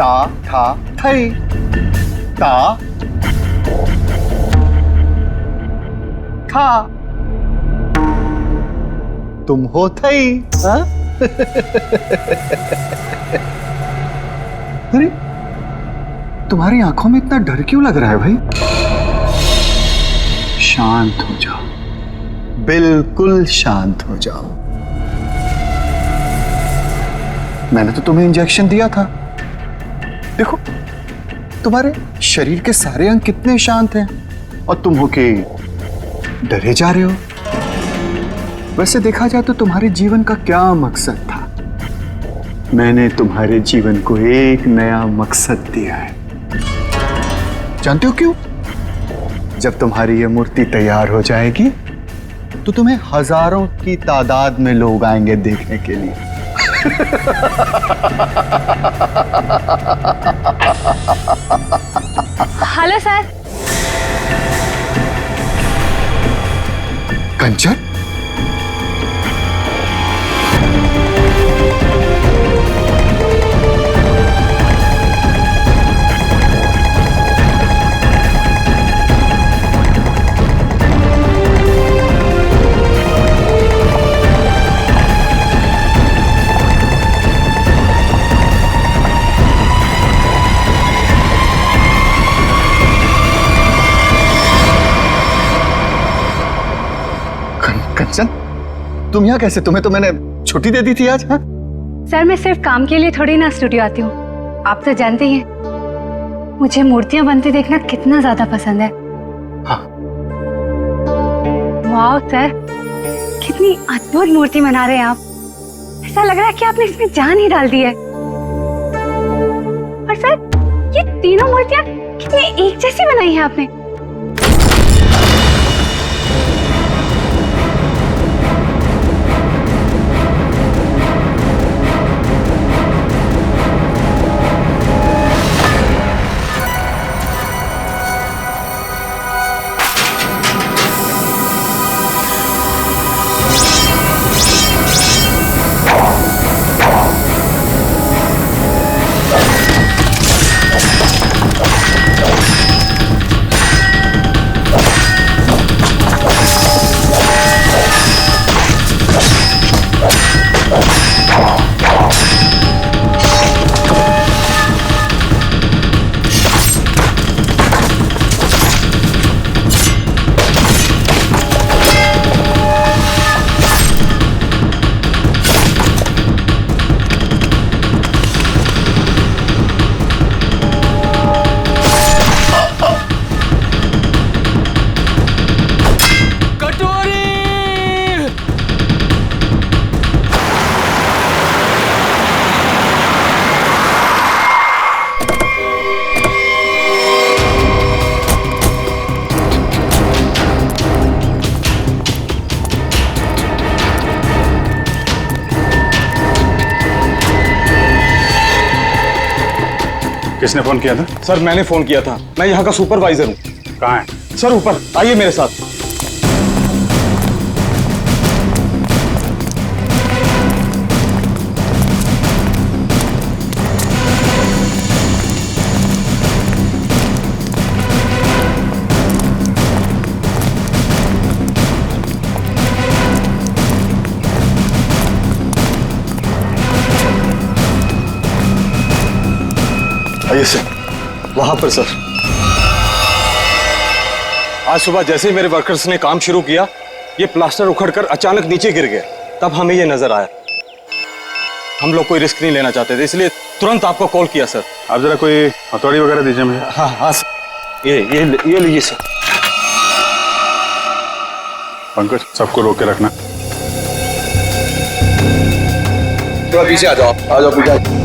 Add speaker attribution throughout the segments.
Speaker 1: ता था थई, ता था, तुम हो थई। हाँ? अरे तुम्हारी आंखों में इतना डर क्यों लग रहा है भाई? शांत हो जाओ, बिल्कुल शांत हो जाओ। मैंने तो तुम्हें इंजेक्शन दिया था। देखो तुम्हारे शरीर के सारे अंग कितने शांत हैं और तुम हो के डरे जा रहे हो। वैसे देखा जाए तो तुम्हारे जीवन का क्या मकसद था? मैंने तुम्हारे जीवन को एक नया मकसद दिया है। जानते हो क्यों? जब तुम्हारी यह मूर्ति तैयार हो जाएगी तो तुम्हें हजारों की तादाद में लोग आएंगे देखने के लिए।
Speaker 2: Hello sir.
Speaker 1: कंचन, कंचन, तुम यहाँ कैसे? तुम्हें तो मैंने छुट्टी दे दी थी आज। हाँ?
Speaker 2: सर मैं सिर्फ काम के लिए थोड़ी ना स्टूडियो आती हूँ, आप तो जानते ही हैं मुझे मूर्तियां बनती देखना कितना ज्यादा पसंद है।
Speaker 1: हाँ।
Speaker 2: वाह सर, कितनी अद्भुत मूर्ति बना रहे हैं आप। ऐसा लग रहा है कि आपने इसमें जान ही डाल दी है। और सर ये तीनों मूर्तियां कितनी एक जैसी बनाई है आपने।
Speaker 3: किसने फोन किया था?
Speaker 4: सर मैंने फोन किया था, मैं यहाँ का सुपरवाइजर हूँ।
Speaker 3: कहाँ है?
Speaker 4: सर ऊपर आइए मेरे साथ। आइए सर, वहां पर सर। आज सुबह जैसे ही मेरे वर्कर्स ने काम शुरू किया, ये प्लास्टर उखड़कर अचानक नीचे गिर गया। तब हमें ये नजर आया। हम लोग कोई रिस्क नहीं लेना चाहते थे, इसलिए तुरंत आपको कॉल किया सर।
Speaker 3: आप जरा कोई हथौड़ी वगैरह दीजिए मुझे।
Speaker 4: हाँ हाँ सर, ये लीजिए सर।
Speaker 3: पंकज, सबको रोक के रखना।
Speaker 5: थोड़ा पीछे आ जाओ, आ जाओ पीछे।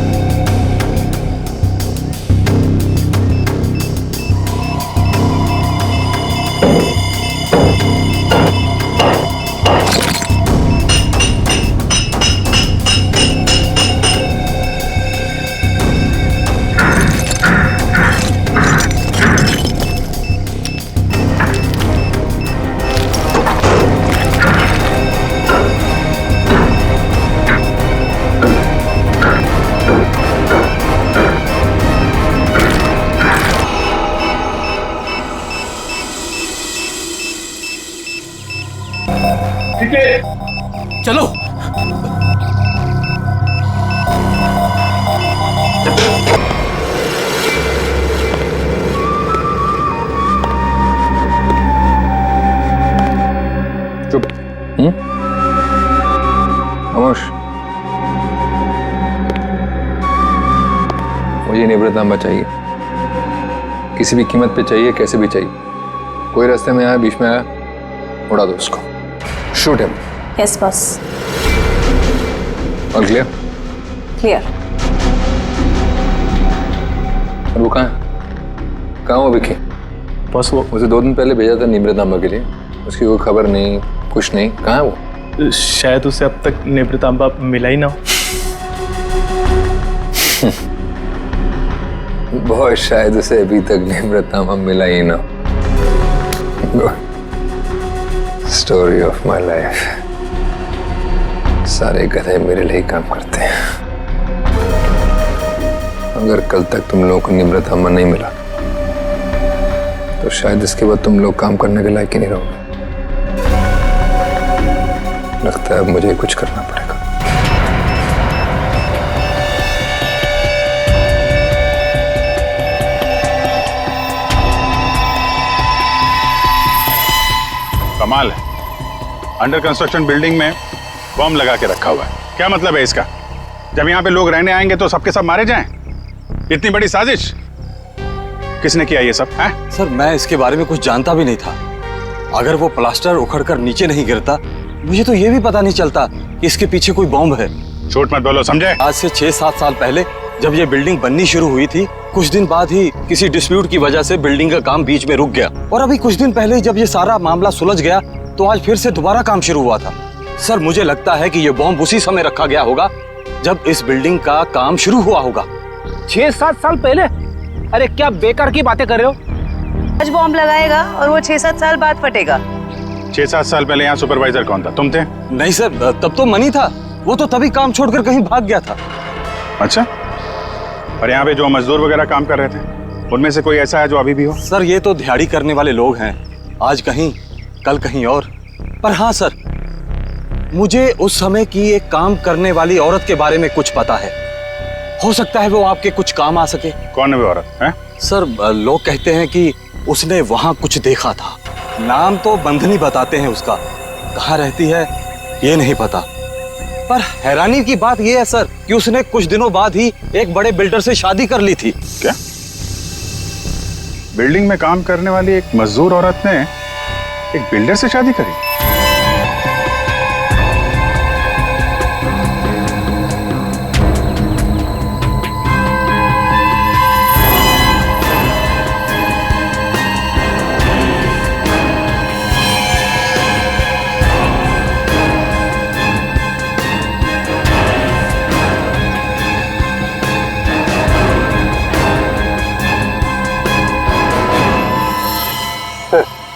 Speaker 4: चलो।
Speaker 5: चुप। खामोश। मुझे निवृत्तांबा चाहिए, किसी भी कीमत पे चाहिए, कैसे भी चाहिए। कोई रास्ते में आया, बीच में आया, उड़ा दो उसको। Shoot him.
Speaker 6: Yes boss.
Speaker 5: और क्लियर?
Speaker 6: क्लियर।
Speaker 5: और वो कहाँ वो विकी?
Speaker 7: बस वो
Speaker 5: उसे 2 दिन पहले भेजा था निवृत्तांबा के लिए, उसकी कोई खबर नहीं, कुछ नहीं। कहाँ है वो?
Speaker 7: शायद उसे अब तक निवृत्तांबा मिला ही ना हो।
Speaker 5: बहुत शायद उसे अभी तक निवृत्तांबा मिला ही ना। Story of my life. सारे गधे मेरे लिए ही काम करते हैं। अगर कल तक तुम लोगों को निवृत्तांबा नहीं मिला तो शायद इसके बाद तुम लोग काम करने के लायक ही नहीं रहोगे। लगता है अब मुझे कुछ करना पड़ेगा।
Speaker 3: कमाल है, अंडर कंस्ट्रक्शन बिल्डिंग में बम लगा के रखा हुआ है। क्या मतलब है इसका? जब यहाँ पे लोग रहने आएंगे तो सबके सब मारे जाएं? इतनी बड़ी साजिश किसने किया ये सब है?
Speaker 4: सर मैं इसके बारे में कुछ जानता भी नहीं था। अगर वो प्लास्टर उखड़कर नीचे नहीं गिरता, मुझे तो ये भी पता नहीं चलता कि इसके पीछे कोई बॉम्ब है।
Speaker 3: झूठ मत बोलो, समझे?
Speaker 4: आज से 6-7 साल पहले जब ये बिल्डिंग बननी शुरू हुई थी, कुछ दिन बाद ही किसी डिस्प्यूट की वजह से बिल्डिंग का काम बीच में रुक गया। और अभी कुछ दिन पहले जब ये सारा मामला सुलझ गया तो आज फिर से दोबारा काम शुरू हुआ था। सर मुझे लगता है कि ये बॉम्ब उसी समय रखा गया होगा जब इस बिल्डिंग का काम शुरू हुआ होगा।
Speaker 8: 6-7 साल पहले? अरे क्या बेकार की बातें कर रहे हो?
Speaker 6: आज बॉम्ब लगाएगा और वो 6-7 साल बाद फटेगा।
Speaker 3: 6-7 साल पहले यहाँ सुपरवाइजर कौन था? तुम थे?
Speaker 4: नहीं सर, तब तो मनी था। वो तो तभी काम छोड़कर कहीं भाग गया था।
Speaker 3: अच्छा, और यहाँ पे जो मजदूर वगैरह काम कर रहे थे उनमें से कोई ऐसा है जो अभी भी हो?
Speaker 4: सर ये तो दिहाड़ी करने वाले लोग हैं, आज कहीं कल कहीं और। पर हाँ सर, मुझे उस समय की एक काम करने वाली औरत के बारे में कुछ पता है। हो सकता है वो आपके कुछ काम आ सके।
Speaker 3: कौन है वो औरत है?
Speaker 4: सर लोग कहते हैं कि उसने वहां कुछ देखा था। नाम तो बंधनी बताते हैं उसका, कहाँ रहती है ये नहीं पता। पर हैरानी की बात यह है सर कि उसने कुछ दिनों बाद ही एक बड़े बिल्डर से शादी कर ली थी।
Speaker 3: क्या? बिल्डिंग में काम करने वाली एक मजदूर औरत ने एक बिल्डर से शादी करी?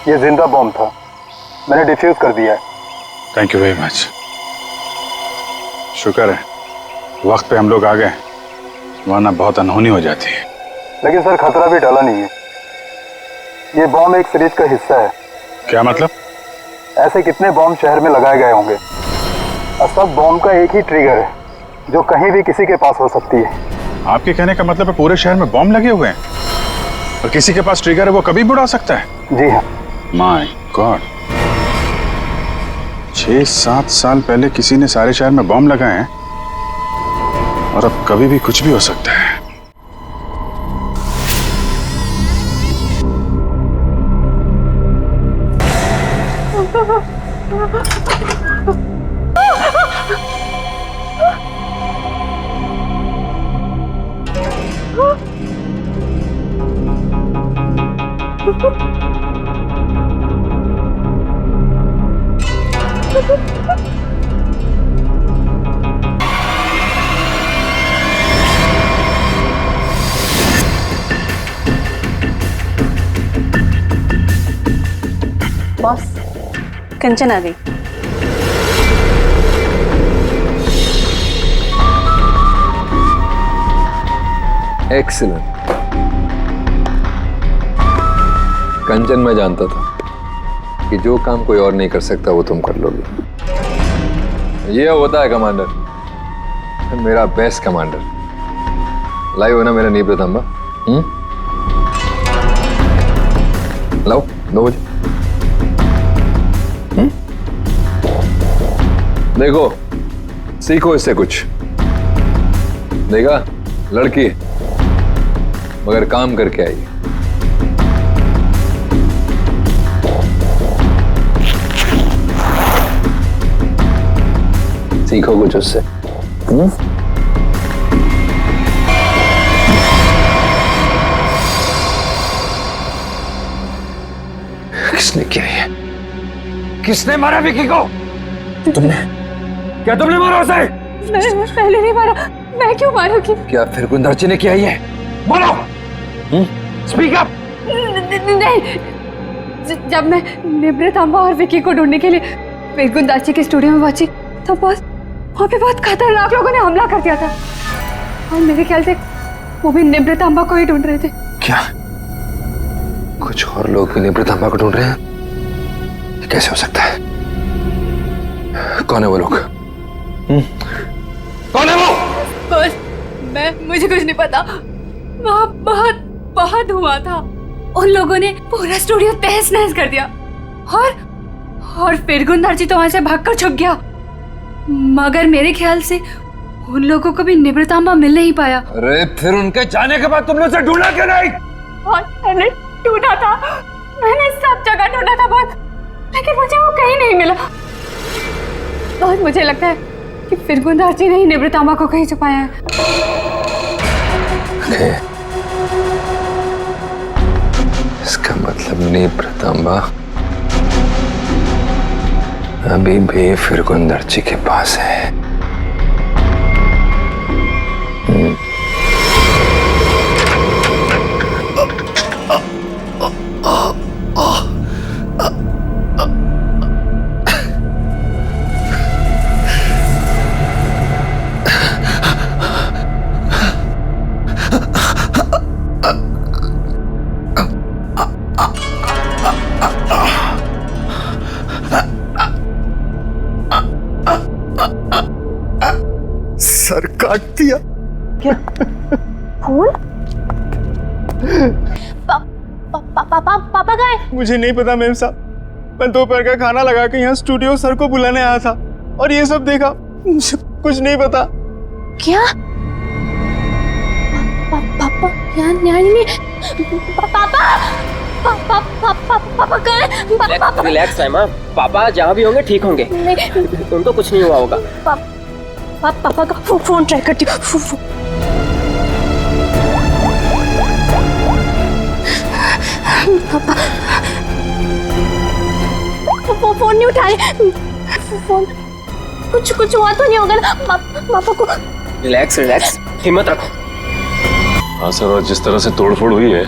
Speaker 1: ये जिंदा बॉम्ब था, मैंने डिफ्यूज कर दिया है।
Speaker 3: Thank you very much. शुक्र है वक्त पे हम लोग आ गए, वरना बहुत अनहोनी हो जाती है।
Speaker 1: लेकिन सर खतरा भी टला नहीं है। ये बॉम्ब एक सीरीज का हिस्सा है।
Speaker 3: क्या मतलब?
Speaker 1: ऐसे कितने बॉम्ब शहर में लगाए गए होंगे और सब बॉम्ब का एक ही ट्रिगर है जो कहीं भी किसी के पास हो सकती है।
Speaker 3: आपके कहने का मतलब है पूरे शहर में बॉम्ब लगे हुए हैं और किसी के पास ट्रिगर है वो कभी भी उड़ा सकता है?
Speaker 1: जी हाँ।
Speaker 3: माय गॉड, 6-7 साल पहले किसी ने सारे शहर में बॉम्ब लगाए हैं और अब कभी भी कुछ भी हो सकता है।
Speaker 6: बॉस, कंचन आ गई।
Speaker 5: एक्सीलेंट। कंचन मैं जानता था कि जो काम कोई और नहीं कर सकता वो तुम कर लोगे। ये होता है कमांडर, मेरा बेस्ट कमांडर। लाइव हो ना मेरा निप्रतंबा? लाओ 2 बजे। देखो, सीखो इससे कुछ। देखा, लड़की मगर काम करके आई। सीखो कुछ उससे। किसने किया ये? किसने मारा विकी को? तुमने? क्या तुमने मारा उसे?
Speaker 2: मैं पहले नहीं मारा। मैं क्यों मारूंगी?
Speaker 5: क्या फिर गुंदर्ची ने किया ये? बोलो। Speak up.
Speaker 2: नहीं, जब मैं निवृतांबा और विकी को ढूंढने के लिए फिर गुंदाची के स्टूडियो में पहुंची तो बस वहाँ पे बहुत खतरनाक लोगों ने हमला कर दिया था और मेरे ख्याल से वो भी निवृतांबा को ही ढूंढ रहे थे।
Speaker 5: क्या कुछ और लोग भी निवृतांबा को ढूंढ रहे हैं? ये कैसे हो सकता है? कौन है वो लोग? कौन है वो?
Speaker 2: मुझे कुछ नहीं पता। वहाँ बहुत बहुत हुआ था। उन लोगों ने पूरा स्टूडियो तहस नहस कर दिया और फिर गुंदाची तो वहां से भागकर छुप गया। मगर मेरे ख्याल से उन लोगों को भी निवृतांबा मिल नहीं पाया।
Speaker 5: अरे फिर उनके जाने के बाद तुमने उसे ढूंढा क्यों नहीं?
Speaker 2: मैंने ढूंढा था, मैंने सब जगह ढूंढा था बहुत, लेकिन मुझे वो कहीं नहीं मिला। बहुत मुझे लगता है कि फिर गुंदाची ने ही निवृतांबा को कहीं छुपाया है।
Speaker 5: इसका मतलब निवृतांबा अभी भी फिर गुंदर्ची के पास है।
Speaker 1: सर काट दिया।
Speaker 6: क्या? फूल? पापा कहाँ है?
Speaker 7: मुझे नहीं पता मैम साहब। मैं दोपहर का खाना लगा के यहाँ स्टूडियो सर को बुलाने आया था और ये सब देखा। मुझे कुछ नहीं पता।
Speaker 6: क्या? पापा यहाँ नहीं। पापा कहाँ है?
Speaker 8: रिलैक्स है माँ, पापा जहाँ भी होंगे ठीक होंगे। उनको कुछ नहीं हुआ होगा।
Speaker 6: पापा का फोन ट्राई करती हूँ। पापा फोन नहीं उठा रहे। फोन कुछ हुआ तो नहीं होगा ना पापा को?
Speaker 8: रिलैक्स, हिम्मत रखो।
Speaker 9: हाँ सर, और जिस तरह से तोड़फोड़ हुई है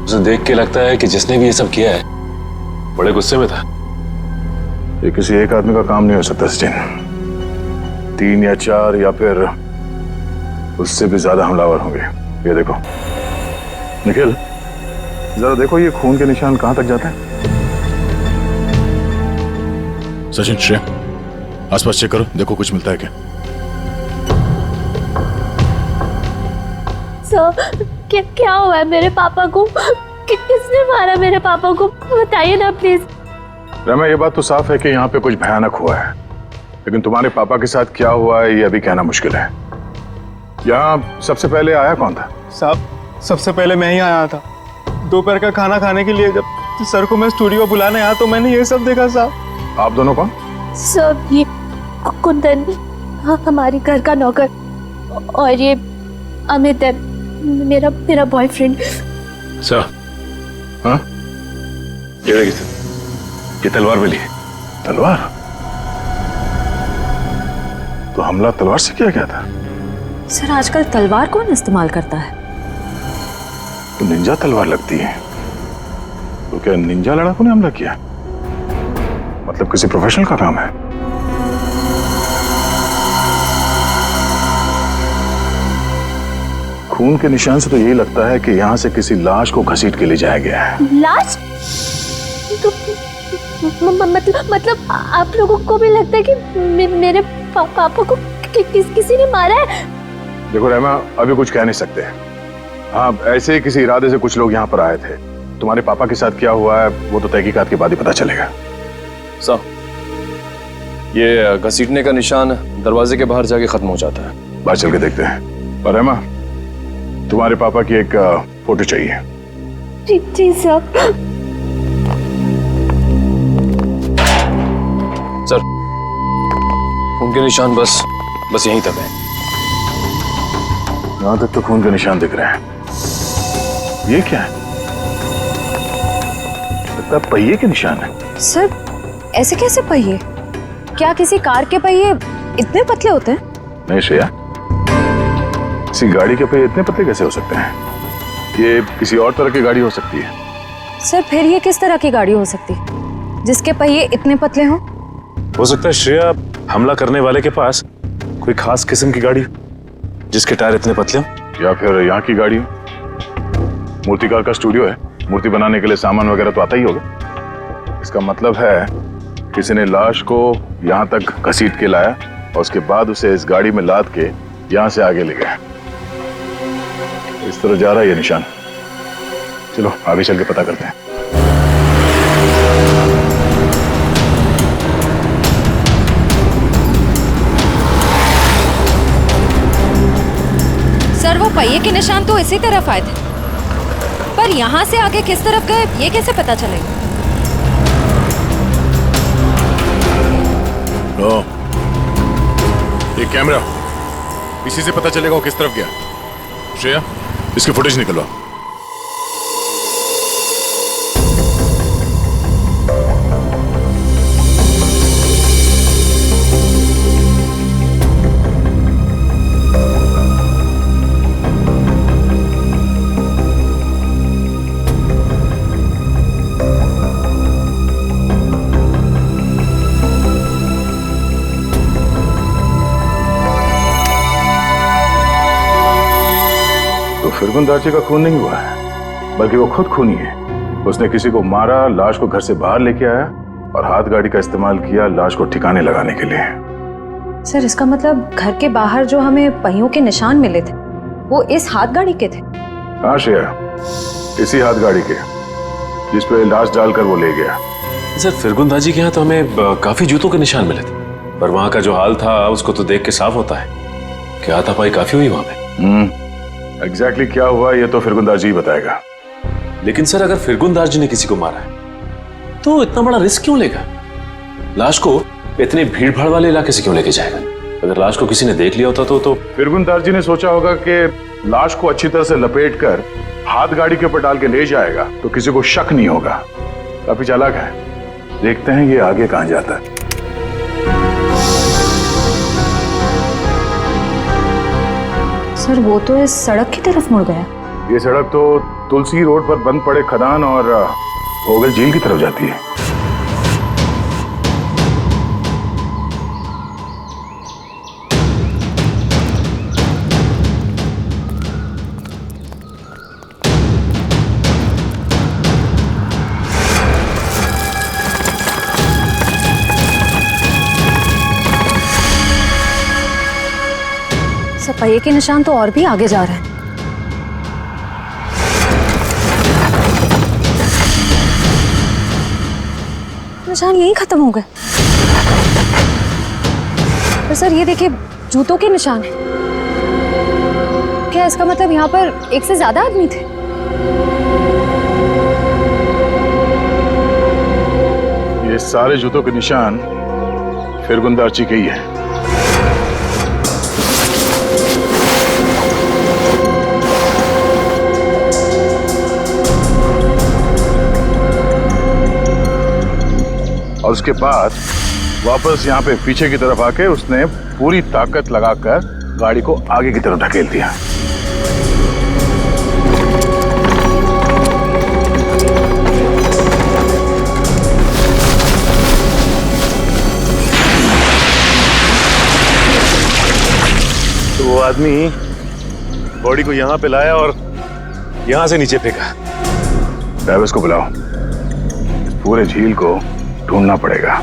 Speaker 9: उसे देख के लगता है कि जिसने भी ये सब किया है बड़े गुस्से में था।
Speaker 3: ये किसी एक आदमी का काम नहीं हो सकता सचिन। 3 या 4 या फिर उससे भी ज्यादा हमलावर होंगे। ये देखो निखिल, जरा देखो ये खून के निशान कहां तक जाते हैं। सचिन, श्रेय, आसपास चेक करो, देखो कुछ मिलता है क्या।
Speaker 6: सर, क्या हुआ है मेरे पापा को? किसने मारा मेरे पापा को? बताइए ना प्लीज।
Speaker 3: रमा, ये बात तो साफ है कि यहाँ पे कुछ भयानक हुआ है, लेकिन तुम्हारे पापा के साथ क्या हुआ है ये अभी कहना मुश्किल है। यहाँ सबसे पहले आया कौन था?
Speaker 7: साहब, सबसे पहले मैं ही आया था। दोपहर का खाना खाने के लिए जब सर को मैं स्टूडियो बुलाने आया तो मैंने ये सब देखा। साहब,
Speaker 3: आप दोनों कौन?
Speaker 6: सब ये कुंदन, हाँ, हमारी घर का नौकर, और ये अमित है, मेरा बॉयफ्रेंड।
Speaker 3: सर, हाँ, ये तलवार मिली है। तलवार? तो हमला तलवार से किया गया था?
Speaker 10: सर, आजकल तलवार कौन इस्तेमाल करता है?
Speaker 3: तो निंजा तलवार लगती है। तो क्या निंजा लड़ाकू ने हमला किया? मतलब किसी प्रोफेशनल का काम है। खून के निशान से तो यही लगता है कि यहाँ से किसी लाश को घसीट के ले जाया गया है।
Speaker 6: लाश? मतलब आप लोगों को भी लगता है कि मेरे पापा को किसी ने मारा है?
Speaker 3: देखो रहमा, अभी कुछ कह नहीं सकते। हाँ, ऐसे ही किसी इरादे से कुछ लोग यहाँ पर आए थे। तुम्हारे पापा के साथ क्या हुआ है वो तो तहकीकात के बाद ही पता चलेगा।
Speaker 9: साहब, ये घसीटने का निशान दरवाजे के बाहर जाके खत्म हो जाता है।
Speaker 3: बाहर चल के देखते हैं। और रहमा, तुम्हारे पापा की एक फोटो चाहिए।
Speaker 6: जी साहब।
Speaker 9: सर, उनके निशान बस यहीं तक है।
Speaker 3: यहाँ तक तो खून के निशान दिख रहे हैं। ये क्या है? लगता है पहिए के निशान है।
Speaker 10: सर, ऐसे कैसे पहिए? क्या किसी कार के पहिए इतने पतले होते हैं?
Speaker 3: नहीं श्रेया, किसी गाड़ी के पहिए इतने पतले कैसे हो सकते हैं? ये किसी और तरह की गाड़ी हो सकती है।
Speaker 10: सर, फिर ये किस तरह की गाड़ी हो सकती है जिसके पहिए इतने पतले हों?
Speaker 9: हो सकता है श्रेया, हमला करने वाले के पास कोई खास किस्म की गाड़ी जिसके टायर इतने पतले हों।
Speaker 3: या फिर यहाँ की गाड़ी हो। मूर्तिकार का स्टूडियो है, मूर्ति बनाने के लिए सामान वगैरह तो आता ही होगा। इसका मतलब है किसी ने लाश को यहाँ तक घसीट के लाया और उसके बाद उसे इस गाड़ी में लाद के यहाँ से आगे ले गया। इस तरह जा रहा है ये निशान। चलो आगे चल के पता करते हैं।
Speaker 10: सर, वो पहिए के निशान तो इसी तरफ आए थे, पर यहाँ से आगे किस तरफ गए ये कैसे पता चलेगा?
Speaker 3: ये कैमरा, इसी से पता चलेगा वो किस तरफ गया। श्रेया, इसकी फुटेज निकलवाओ। फिरगुंदाची का खून नहीं हुआ है, बल्कि वो खुद खूनी है। उसने किसी को मारा, लाश को घर से बाहर लेके आया और हाथ गाड़ी का इस्तेमाल किया लाश को ठिकाने लगाने के लिए।
Speaker 10: सर, इसका मतलब घर के बाहर जो हमें पहियों के निशान मिले थे वो इस हाथ गाड़ी के थे?
Speaker 3: हाँ श्रेया, इसी हाथ गाड़ी के जिस पे लाश डालकर वो ले गया।
Speaker 9: सर, फिरगुंदाजी के यहाँ तो हमें काफी जूतों के निशान मिले थे, पर वहां का जो हाल था उसको तो देख के साफ होता है कि हाथापाई काफी हुई वहां पे।
Speaker 3: एग्जैक्टली क्या हुआ ये तो फिरगुंदार जी बताएगा।
Speaker 9: लेकिन सर, अगर फिरगुंदार जी ने किसी को मारा है तो इतना बड़ा रिस्क क्यों लेगा? लाश को इतने भीड़ भाड़ वाले इलाके से क्यों लेके जाएगा? अगर लाश को किसी ने देख लिया होता तो
Speaker 3: फिरगुंदार जी ने सोचा होगा कि लाश को अच्छी तरह से लपेट कर हाथ गाड़ी के ऊपर डाल के ले जाएगा तो किसी को शक नहीं होगा। काफी चालाक है। देखते हैं ये आगे कहां जाता है।
Speaker 10: सर, वो तो इस सड़क की तरफ मुड़ गया।
Speaker 3: ये सड़क तो तुलसी रोड पर बंद पड़े खदान और होगल झील की तरफ जाती है।
Speaker 10: सर, पहिए के निशान तो और भी आगे जा रहे हैं। निशान यहीं खत्म हो गए। पर सर, ये देखिए, जूतों के निशान है। क्या इसका मतलब यहाँ पर एक से ज्यादा आदमी थे?
Speaker 3: ये सारे जूतों के निशान फिरगुंदार जी के ही है। और उसके बाद वापस यहाँ पे पीछे की तरफ आके उसने पूरी ताकत लगाकर गाड़ी को आगे की तरफ ढकेल दिया।
Speaker 9: तो वो आदमी बॉडी को यहाँ पे लाया और यहाँ से नीचे फेंका।
Speaker 3: ड्राइवर्स को बुलाओ, इस पूरे झील को ढूंढना पड़ेगा।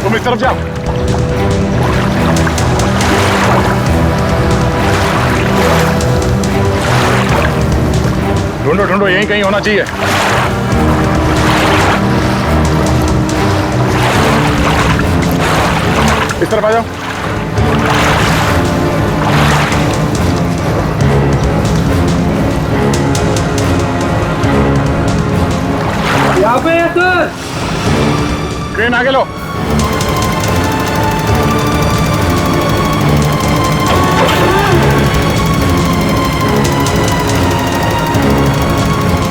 Speaker 3: तुम इस तरफ जाओ। ढूंढो ढूंढो, यहीं कहीं होना चाहिए। इस तरफ आ जाओ।
Speaker 8: यहाँ पे है सर।
Speaker 3: क्रेन आगे लो।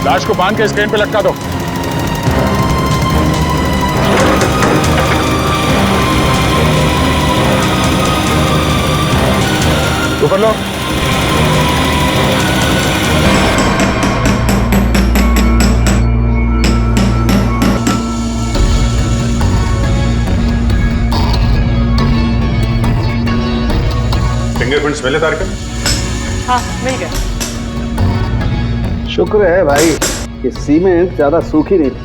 Speaker 3: लाश को बांध के इस क्रेन पे लटका दो। ऊपर लो। फिंगरप्रिंट्स मिले तारिका?
Speaker 2: हाँ मिल गया।
Speaker 11: शुक्र है भाई कि सीमेंट ज्यादा सूखी नहीं थी,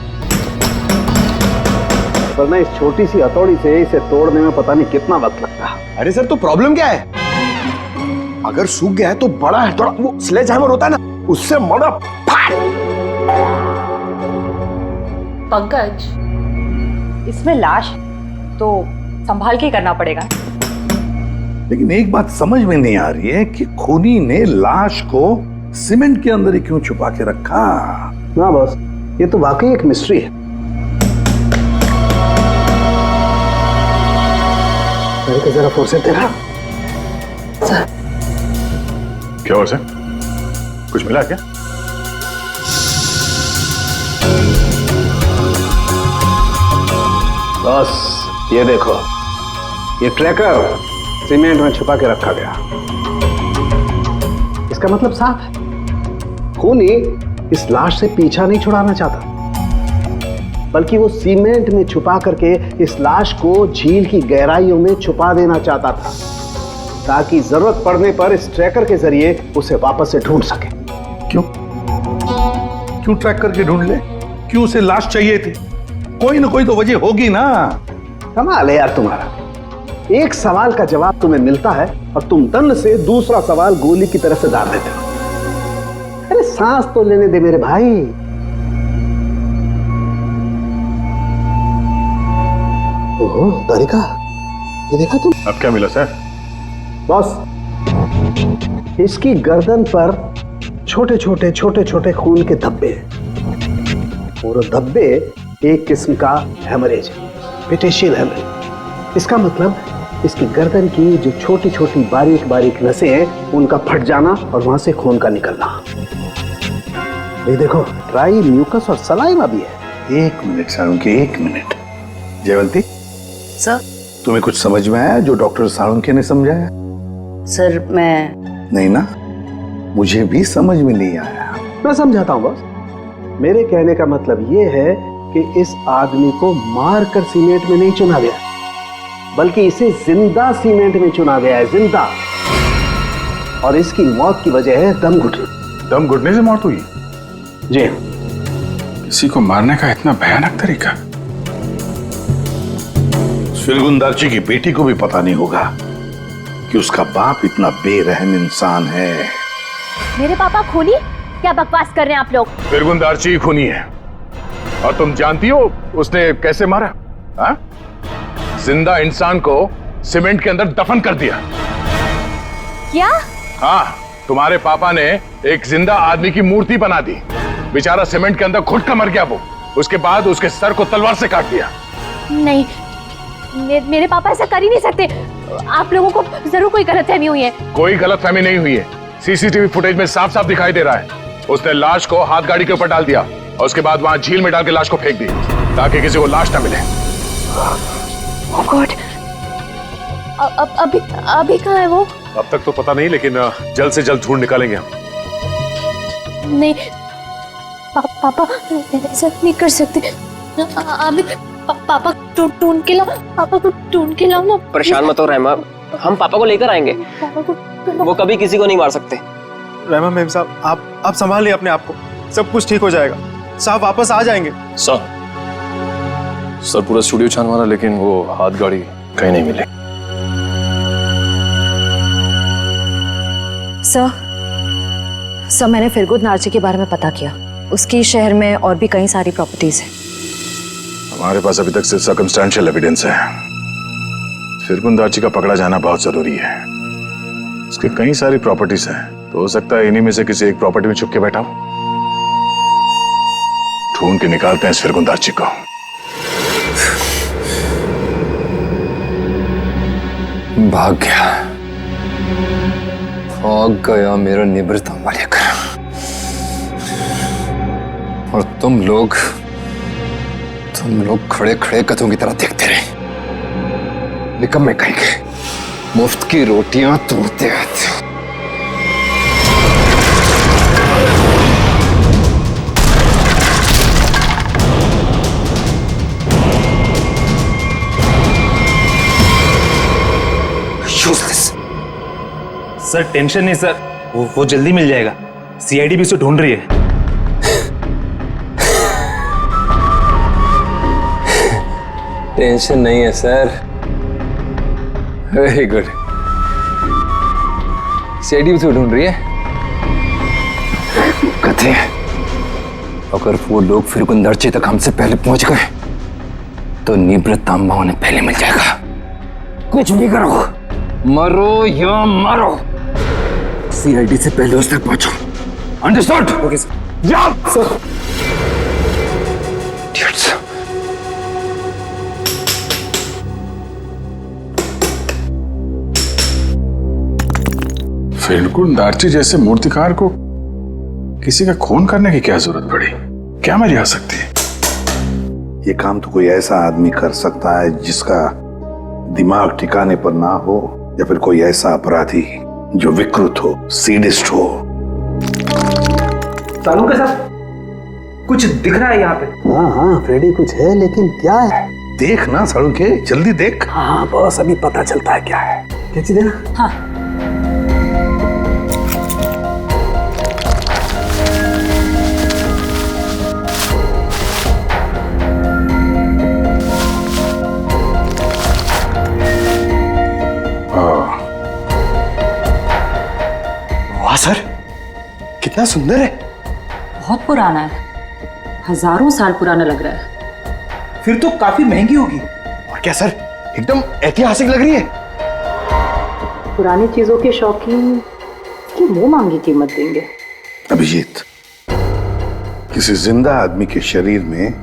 Speaker 11: वरना इस छोटी सी हथौड़ी से इसे तोड़ने में पता नहीं कितना वक्त लगता।
Speaker 1: अरे सर, तो प्रॉब्लम क्या है? अगर सूख गया है तो बड़ा है, थोड़ा वो स्लेज हैमर होता है ना, उससे मड़ा फाड़।
Speaker 10: पंकज, इसमें लाश तो संभाल के करना पड़ेगा।
Speaker 12: लेकिन एक बात समझ में नहीं आ रही है कि खूनी ने लाश को सीमेंट के अंदर ही क्यों छुपा के रखा?
Speaker 11: ना बॉस, ये तो वाकई एक मिस्ट्री है। मेरे जरा फुर्सत दे रहा।
Speaker 3: क्या हुआ सर? कुछ मिला क्या?
Speaker 11: बॉस ये देखो, ये ट्रैकर सीमेंट में छुपा के रखा गया। इसका मतलब साफ है, खूनी इस लाश से पीछा नहीं छुड़ाना चाहता, बल्कि वो सीमेंट में छुपा करके इस लाश को झील की गहराइयों में छुपा देना चाहता था, ताकि जरूरत पड़ने पर इस ट्रैकर के जरिए उसे वापस से ढूंढ सके।
Speaker 12: क्यों क्यों ट्रैक करके ढूंढ ले? क्यों उसे लाश चाहिए थी? कोई ना कोई तो वजह होगी ना।
Speaker 11: कमाल है यार तुम्हारा, एक सवाल का जवाब तुम्हें मिलता है और तुम दंड से दूसरा सवाल गोली की तरह से दाग देते हो। अरे सांस तो लेने दे मेरे भाई। ओहो तारिका, ये देखा तुम?
Speaker 3: अब क्या मिला सर?
Speaker 11: बॉस, इसकी गर्दन पर छोटे छोटे खून के धब्बे हैं, और धब्बे एक किस्म का हेमरेज है, पेटेशियल हेमरेज। इसका मतलब इसकी गर्दन की जो छोटी छोटी बारीक बारीक नसें हैं, उनका फट जाना और वहां से खून का निकलना। ये देखो, ड्राई म्यूकस और सलाइवा भी है।
Speaker 12: एक मिनट साळुंके, एक मिनट। जयवंती
Speaker 13: सर,
Speaker 12: तुम्हें कुछ समझ में आया जो डॉक्टर साळुंके ने समझाया?
Speaker 13: सर मैं
Speaker 12: नहीं ना, मुझे भी समझ में नहीं आया।
Speaker 11: मैं समझाता हूँ बॉस। मेरे कहने का मतलब ये है कि इस आदमी को मार कर सीमेंट में नहीं चुना गया, बल्कि इसे जिंदा सीमेंट में चुना गया है, जिंदा। और इसकी मौत की वजह है दम घुटना।
Speaker 3: दम घुटने से मौत हुई?
Speaker 11: जी।
Speaker 3: किसी को मारने का इतना भयानक तरीका?
Speaker 12: फिरगुंदारची की बेटी को भी पता नहीं होगा कि उसका बाप इतना बेरहम इंसान है।
Speaker 6: मेरे पापा खूनी? क्या बकवास कर रहे हैं आप लोग?
Speaker 3: फिरगुंदारची खूनी है, और तुम जानती हो उसने कैसे मारा? हा? जिंदा इंसान को सीमेंट के अंदर दफन कर दिया।
Speaker 6: क्या?
Speaker 3: हाँ, तुम्हारे पापा ने एक जिंदा आदमी की मूर्ति बना दी। बेचारा सीमेंट के अंदर घुट कर मर गया वो। उसके बाद उसके सर को तलवार से काट दिया।
Speaker 6: नहीं, मेरे पापा ऐसा कर ही नहीं सकते। आप लोगों को जरूर कोई गलतफहमी हुई है।
Speaker 3: कोई गलतफहमी नहीं हुई है। सीसीटीवी फुटेज में साफ साफ दिखाई दे रहा है। उसने लाश को हाथ गाड़ी के ऊपर डाल दिया और उसके बाद वहां झील में डाल के लाश को फेंक दी, ताकि किसी को लाश ना मिले।
Speaker 6: Oh God! अभी कहाँ है वो?
Speaker 9: अब तक तो पता नहीं, लेकिन जल्द से जल्द ढूंढ निकालेंगे हम।
Speaker 6: नहीं पापा ऐसा नहीं कर सकते। आमिर पापा ढूंढ के लाओ, पापा को ढूंढ के लाओ ना।
Speaker 8: परेशान मत हो रहमा, हम पापा को लेकर आएंगे।
Speaker 6: पापा को
Speaker 8: वो कभी किसी को नहीं मार सकते।
Speaker 7: रहमा मेम साहब, आप संभालिए अपने आप को, सब कुछ ठीक हो जाएगा। साहब वापस आ जाएंगे।
Speaker 5: सर पूरा स्टूडियो छान मारा लेकिन वो हाथ गाड़ी कहीं नहीं मिले।
Speaker 10: सर मैंने फिरगुन नार्जी के बारे में पता किया। उसकी शहर में और भी कई सारी प्रॉपर्टीज हैं।
Speaker 3: हमारे पास अभी तक सिर्फ सर्कमस्टेंशियल एविडेंस है। फिरगुन दार्ची का पकड़ा जाना बहुत जरूरी है। उसके कई सारी प्रॉपर्टीज हैं, तो हो सकता है इन्हीं में से किसी एक प्रॉपर्टी में छुप के बैठा हो। ढूंढ के निकालते हैं इस फिरगुन दार्ची को।
Speaker 5: भाग गया मेरा निवृत्त लेकर। और तुम लोग खड़े खड़े कथों की तरह देखते रहे। निकम्मे कहेंगे, मुफ्त की रोटियां तोड़ते रहते हो।
Speaker 7: सर टेंशन नहीं सर, वो जल्दी मिल जाएगा। सीआईडी भी उसे ढूंढ रही है।
Speaker 5: टेंशन नहीं है सर। Very good. सीआईडी भी तो ढूंढ रही है। कथे अगर वो लोग फिरगुन दार्ची तक हमसे पहले पहुंच गए तो निवृत्त तांबा उन्हें पहले मिल जाएगा। कुछ भी करो, मरो या मारो, सीआईडी से पहले उस तक पहुंचो। अंडरस्टूड? Okay sir. जाओ सर।
Speaker 3: फिरगुन दार्ची जैसे मूर्तिकार को किसी का खून करने की क्या जरूरत पड़ी? क्या मरी आ सकती है?
Speaker 12: ये काम तो कोई ऐसा आदमी कर सकता है जिसका दिमाग ठिकाने पर ना हो, या फिर कोई ऐसा अपराधी जो विकृत हो, सीडिस्ट हो।
Speaker 11: सालू के साथ कुछ दिख रहा है यहाँ पे? हाँ फ्रेडी कुछ है, लेकिन क्या है?
Speaker 12: देख ना सालू के, जल्दी देख।
Speaker 11: हाँ बस अभी पता चलता है क्या है। क्या चीज है ना?
Speaker 10: हाँ
Speaker 11: सर कितना सुंदर है।
Speaker 10: बहुत पुराना है, हजारों साल पुराना लग रहा है।
Speaker 11: फिर तो काफी महंगी होगी। और क्या सर, एकदम ऐतिहासिक लग रही है।
Speaker 10: पुरानी चीजों के शौकीन की मुंह मांगी कीमत देंगे।
Speaker 12: अभिजीत, किसी जिंदा आदमी के शरीर में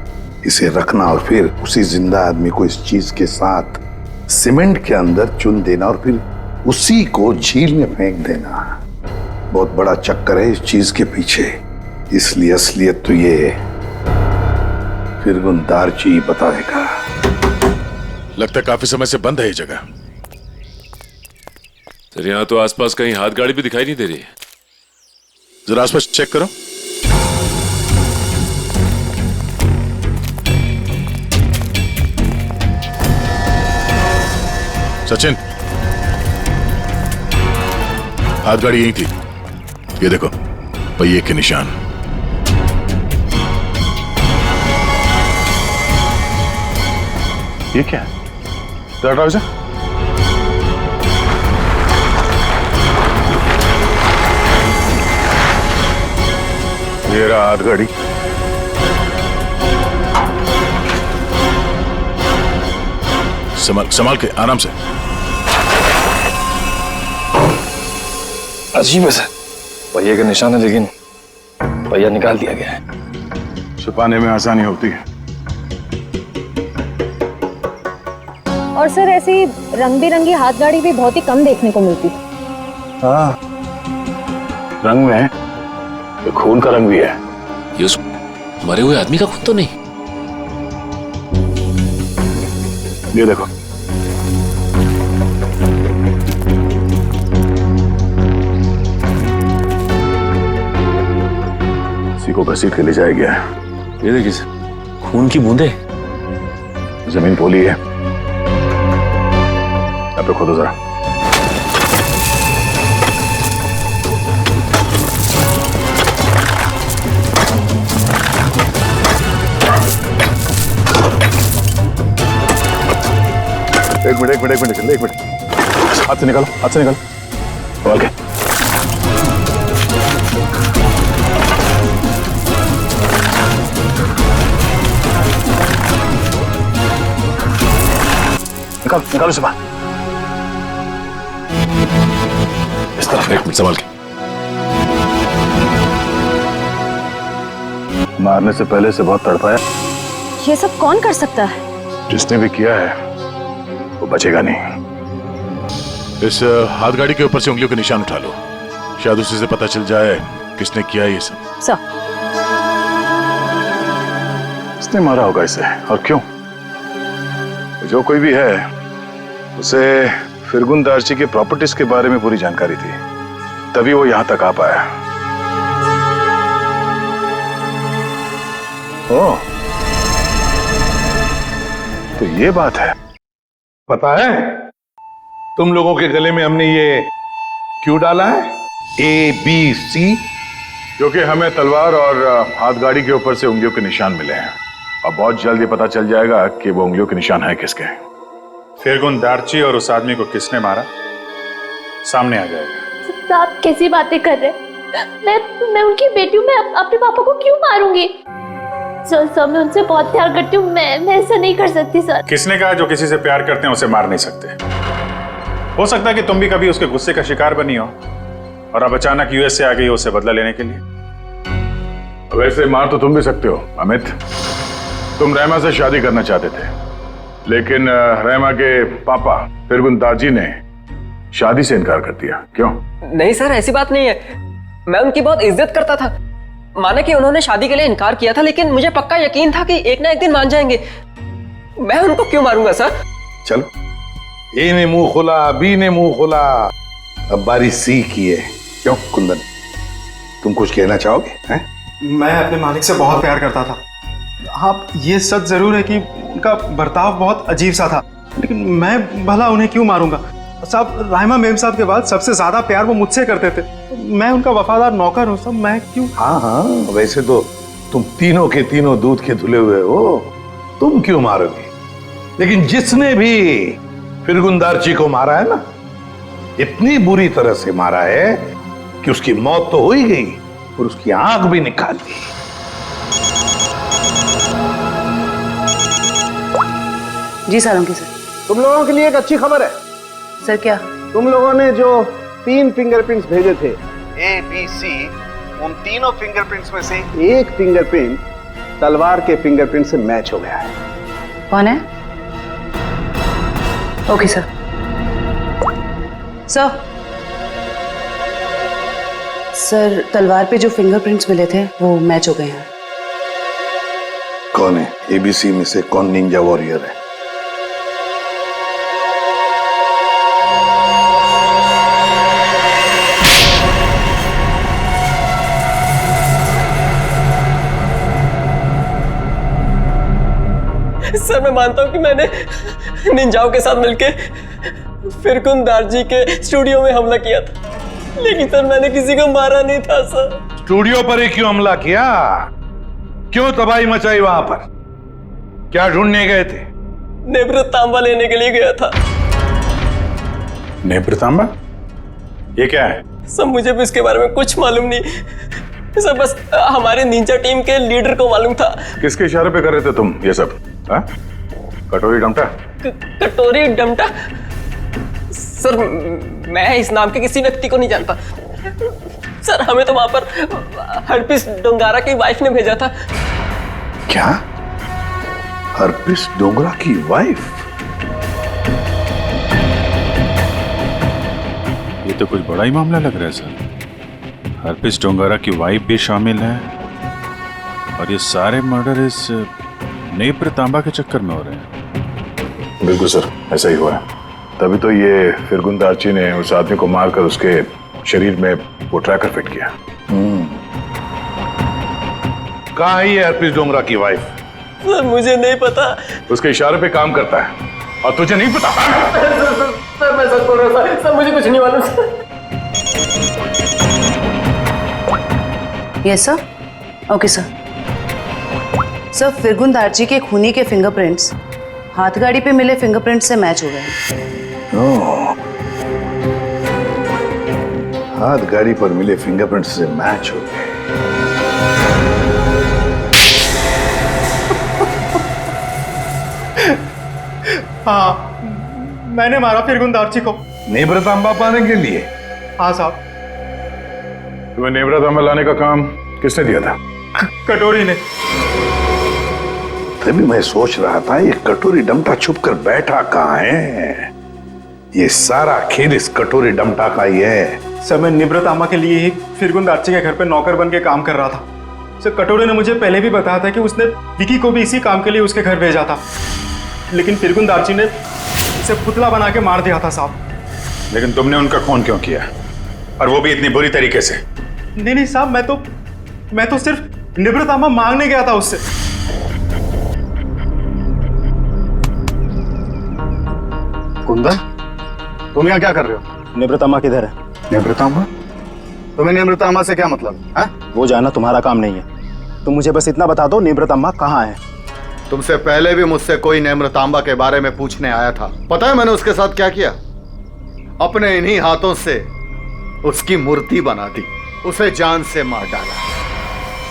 Speaker 12: इसे रखना और फिर उसी जिंदा आदमी को इस चीज के साथ सीमेंट के अंदर चुन देना और फिर उसी को झील में फेंक देना, बहुत बड़ा चक्कर है इस चीज के पीछे। इसलिए असलियत तो ये फिरगुन दार्ची बताएगा।
Speaker 3: लगता है काफी समय से बंद है ये जगह।
Speaker 9: सर यहाँ तो आसपास कहीं हाथ गाड़ी भी दिखाई नहीं दे रही है।
Speaker 3: जरा आसपास चेक करो। सचिन, हाथ गाड़ी यही थी। ये देखो पहिए के निशान। ये क्या है? दरवाजा। ये रहा हाथ गाड़ी। संभाल के, आराम से।
Speaker 5: अजीब है सर, पहिए का निशान है लेकिन पहिया निकाल दिया गया है।
Speaker 3: छुपाने में आसानी होती है।
Speaker 10: और सर ऐसी रंग बिरंगी हाथ गाड़ी भी बहुत ही कम देखने को मिलती।
Speaker 3: हाँ, रंग में है तो खून का रंग भी है।
Speaker 9: ये उस मरे हुए आदमी का खून तो नहीं?
Speaker 3: ये देखो, इसी को घसीट के ले जाया गया है।
Speaker 9: ये देखिए सर, खून की बूंदे।
Speaker 12: जमीन पोली है, अब तो खोदो जरा। एक मिनट, हाथ से निकालो। ओके। निकालो से बाहर। इस तरफ, एक मिनट संभाल के। मारने से पहले से बहुत तड़पाया।
Speaker 10: ये सब कौन कर सकता है?
Speaker 12: जिसने भी किया है वो बचेगा नहीं। इस हाथ गाड़ी के ऊपर से उंगलियों के निशान उठा लो, शायद उसी से पता चल जाए किसने किया ये सब।
Speaker 10: सर,
Speaker 12: किसने मारा होगा इसे और क्यों? जो कोई भी है, उसे फिरगुन दार्ची के प्रॉपर्टीज के बारे में पूरी जानकारी थी, तभी वो यहां तक आ पाया। ओह, तो ये बात है। पता है तुम लोगों के गले में हमने ये क्यों डाला है? ABC, क्योंकि हमें तलवार और हाथ गाड़ी के ऊपर से उंगलियों के निशान मिले हैं और बहुत जल्द ये पता चल जाएगा कि वो उंगलियों के निशान है किसके।
Speaker 3: फिरगुन दार्ची और उस आदमी को किसने मारा, सामने आ जाएगा।
Speaker 6: आप कैसी बातें कर रहे हैं? मैं उनकी बेटी हूँ, मैं अपने पापा को क्यों मारूंगी? सर मैं उनसे बहुत प्यार करती हूँ, मैं ऐसा नहीं कर सकती सर।
Speaker 3: किसने कहा जो किसी से प्यार करते हैं उसे मार नहीं सकते? हो सकता है कि तुम भी कभी उसके गुस्से का शिकार बनी हो और अब अचानक यूएस से आ गई हो उसे बदला लेने के लिए।
Speaker 12: वैसे मार तो तुम भी सकते हो अमित। तुम रहमा से शादी करना चाहते थे, लेकिन रहमा के पापा फिरगुन दार्जी ने शादी से इनकार कर दिया। क्यों?
Speaker 8: नहीं सर, ऐसी बात नहीं है। मैं उनकी बहुत इज्जत करता था। माना कि उन्होंने शादी के लिए इनकार किया था, लेकिन मुझे पक्का यकीन था कि एक ना एक दिन मान जाएंगे। मैं उनको क्यों मारूंगा सर?
Speaker 12: चलो, ए ने मुंह खोला, बी ने मुंह खोला, अब बारी सी की है। क्यों कुंदन, तुम कुछ कहना चाहोगे? हैं?
Speaker 7: मैं अपने मालिक से बहुत प्यार करता था। हाँ, ये सच जरूर है कि उनका बर्ताव बहुत अजीब सा था, लेकिन मैं भला उन्हें क्यों मारूंगा? साहब, राहिमा मेम साहब के बाद सबसे ज्यादा प्यार वो मुझसे करते थे। मैं उनका वफादार नौकर हूँ, सब मैं क्यों?
Speaker 12: हाँ, वैसे तो तुम तीनों के तीनों दूध के धुले हुए हो, तुम क्यों मारोगे? लेकिन जिसने भी फिरगुन दार्ची को मारा है ना, इतनी बुरी तरह से मारा है कि उसकी मौत तो हो ही गई और उसकी आंख भी निकाल दी।
Speaker 13: जी सर, अंकित सर।
Speaker 11: तुम लोगों के लिए एक अच्छी खबर है।
Speaker 13: सर क्या?
Speaker 11: तुम लोगों ने जो 3 फिंगरप्रिंट्स भेजे थे, ABC, उन तीनों फिंगरप्रिंट्स में से एक फिंगरप्रिंट तलवार के फिंगरप्रिंट से मैच हो गया है।
Speaker 13: कौन है? Okay sir. सर, तलवार पे जो फिंगरप्रिंट्स मिले थे वो मैच हो गए हैं।
Speaker 12: कौन है? ABC में से कौन निंजा वॉरियर है?
Speaker 8: सर, मैं मानता हूँ कि मैंने निंजाओं के साथ मिलके फिरगुन दार्जी के स्टूडियो में हमला किया था, लेकिन सर मैंने किसी को मारा नहीं था सर।
Speaker 12: स्टूडियो पर ही क्यों हमला किया? क्यों तबाही मचाई वहां पर? क्या ढूंढने गए थे?
Speaker 8: नेब्र तांबा लेने के लिए गया था।
Speaker 3: नेब्र तांबा? ये क्या है?
Speaker 8: सर, मुझे भी इसके बारे में कुछ मालूम नहीं सर, बस हमारे निंजा टीम के लीडर को मालूम था।
Speaker 12: किसके इशारे पे कर रहे थे तुम ये सब? हा? कटोरी डमटा?
Speaker 8: कटोरी डमटा? सर, मैं इस नाम के किसी व्यक्ति को नहीं जानता सर। हमें तो वहां पर हरपिस डोंगारा की वाइफ ने भेजा था।
Speaker 12: क्या? हरपिस डोंगरा की वाइफ?
Speaker 3: ये तो कुछ बड़ा ही मामला लग रहा है सर। हरपिस डोंगारा की वाइफ भी शामिल है और ये सारे मर्डर इस नेब्र तांबा के चक्कर में हो रहे हैं।
Speaker 12: बिल्कुल सर, ऐसा ही हुआ है। तभी तो ये फिरगुन दार्ची ने उस आदमी को मारकर उसके शरीर में वो ट्रैकर फिट किया। कहाँ है ये हरपिस डोंगरा की वाइफ?
Speaker 8: सर मुझे नहीं पता।
Speaker 3: उसके इशारे पे काम करता है और तुझे नहीं पता?
Speaker 8: सर मैं सच बोल रहा हूँ सर, मुझे कुछ नहीं मालूम sir.
Speaker 13: Yes sir. Okay sir. Sir फिरगुन दार्जी के खूनी के फिंगरप्रिंट्स हाथगाड़ी पे मिले फिंगरप्रिंट से मैच हो गए।
Speaker 12: ओह, हाथ गाड़ी पर मिले फिंगरप्रिंट से मैच हो गए।
Speaker 7: हाँ, मैंने मारा फिरगुन दार्जी को।
Speaker 12: नेब्रतांबा पाने के लिए?
Speaker 7: हाँ साहब।
Speaker 3: तुम्हें नेब्रतांबा लाने का काम किसने दिया था?
Speaker 7: कटोरी ने।
Speaker 12: तभी मैं सोच रहा था ये कटोरी डमटा छुप कर बैठा कहाँ है। ये सारा खेल इस कटोरी डमटा का ही है।
Speaker 7: सर मैं निब्रतामा के लिए ही फिरगुन दार्जी के घर पे नौकर बन के काम कर रहा था। सर कटोरी ने मुझे पहले भी बताया था कि उसने विकी को भी इसी काम के लिए उसके घर भेजा था, लेकिन फिरगुन दार्जी ने उसे पुतला बना के मार दिया था साहब।
Speaker 3: लेकिन तुमने उनका खून क्यों किया, और वो भी इतनी बुरी तरीके से?
Speaker 7: नहीं साहब, मैं तो सिर्फ निब्रतामा मांगने गया था उससे।
Speaker 1: कुंदन, तुम यहाँ क्या कर रहे हो?
Speaker 11: निब्रतामा किधर है?
Speaker 1: निब्रतामा? तुम्हें निब्रतामा से क्या मतलब है?
Speaker 11: वो जानना तुम्हारा काम नहीं है। तुम मुझे बस इतना बता दो, निब्रतामा कहाँ है?
Speaker 1: तुमसे पहले भी मुझसे कोई नेम्रतांबा के बारे में पूछने आया था। पता है मैंने उसके साथ क्या किया? अपने इन्हीं हाथों से उसकी मूर्ति बना दी, उसे जान से मार डाला।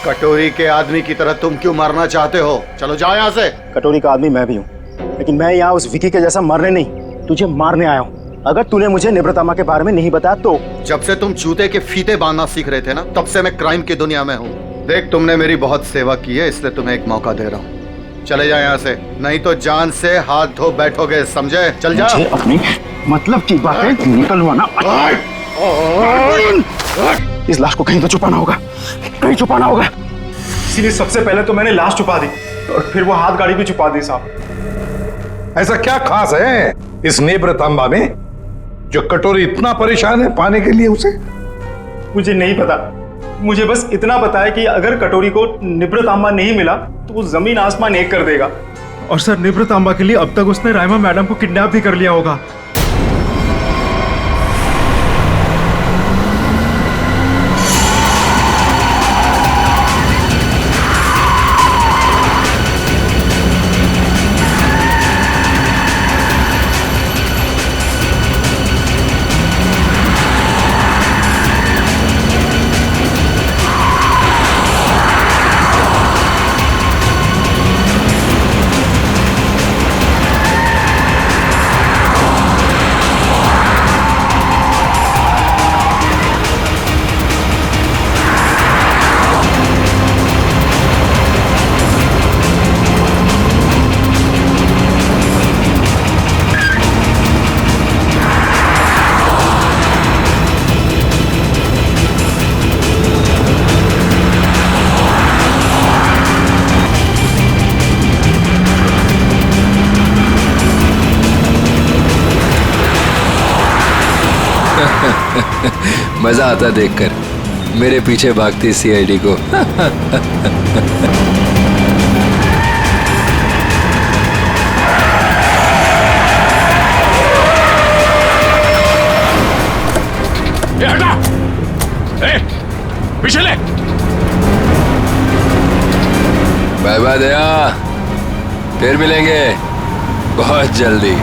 Speaker 1: कटोरी के आदमी की तरह तुम क्यों मरना चाहते हो? चलो जाओ यहाँ से।
Speaker 11: कटोरी का आदमी मैं भी हूँ, लेकिन मैं यहाँ उस विकी के जैसा मरने नहीं, तुझे मारने आया हूँ। अगर तूने मुझे निब्रतामा के बारे में नहीं बताया तो।
Speaker 1: जब से तुम जूते के फीते बांधना सीख रहे थे ना, तब से मैं क्राइम की दुनिया में हूँ। देख, तुमने मेरी बहुत सेवा की है, इसलिए तुम्हें एक मौका दे रहा हूँ। चले जाओ यहाँ से, नहीं तो जान से हाथ धो बैठोगे, समझे? चल जा।
Speaker 11: मुझे अपनी मतलब की बातें निकलवाना। इस लाश को कहीं तो छुपाना होगा, कहीं छुपाना होगा।
Speaker 7: इसीलिए सबसे पहले तो मैंने लाश छुपा दी और फिर वो हाथ गाड़ी भी छुपा दी साहब।
Speaker 12: ऐसा क्या खास है इस नेब्रतांबा में जो कटोरी इतना परेशान है पाने के लिए उसे?
Speaker 7: मुझे नहीं पता, मुझे बस इतना पता है कि अगर कटोरी को निब्रतांबा नहीं मिला तो वो जमीन आसमान एक कर देगा। और सर निब्रतांबा के लिए अब तक उसने राइमा मैडम को किडनैप भी कर लिया होगा।
Speaker 5: मजा आता देखकर मेरे पीछे भागती सीआईडी को।
Speaker 3: हटा, पीछे ले।
Speaker 5: बाय बाय दया, फिर मिलेंगे बहुत जल्दी।